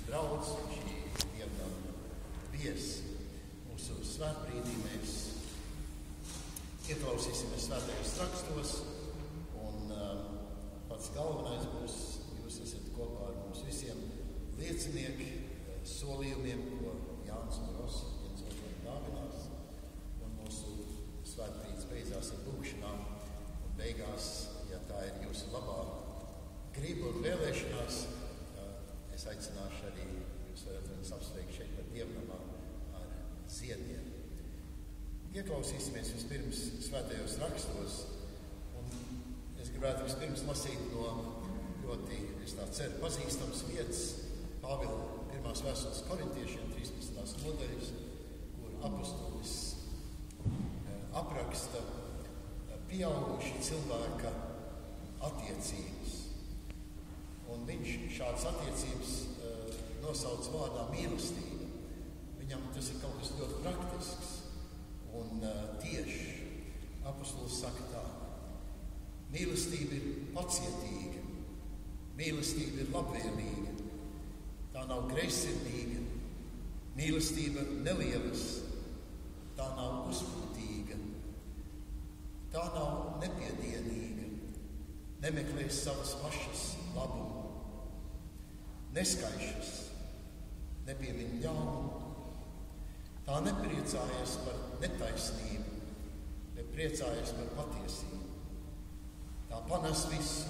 draudz, šī dievnama viesi. Mūsu svētbrīdī mēs ieklausīsimies svētajos rakstos, un pats galvenais būs, jūs esat kopā ar mums visiem liecinieki, solījumiem, ko Jānis un Rosa viens otram dāvinās, un mūsu svētbrīds beidzās ar lūgšanām, un beigās, ja tā ir jūsu labā griba un vēlēšanās, es aicināšu arī, jūs varat viņus apsveikt šeit par dievnamām ar ziediem. Ieklausīsimies vispirms svētajos rakstos, un es gribētu vispirms lasīt no ļoti, es tā ceru, pazīstams vietas Pāvila 1. vēstules korintiešiem 13. nodaļas, kur apostolis apraksta pieauguši cilvēka attiecības. Un viņš šādas attiecības nosauc vārdā mīlestība. Viņam tas ir kaut kas ļoti praktisks un tieši. Apostolis saka tā: mīlestība ir pacietīga, mīlestība ir labvēlīga, tā nav greizsirdīga, mīlestība nelielas, tā nav uzpūtīga, tā nav nepiedienīga, nemeklēs savas pašas labumu, neskaišas, nepiemin ļaunu, tā nepriecājas par netaisnību, bet priecājas par patiesību. Tā panes visu,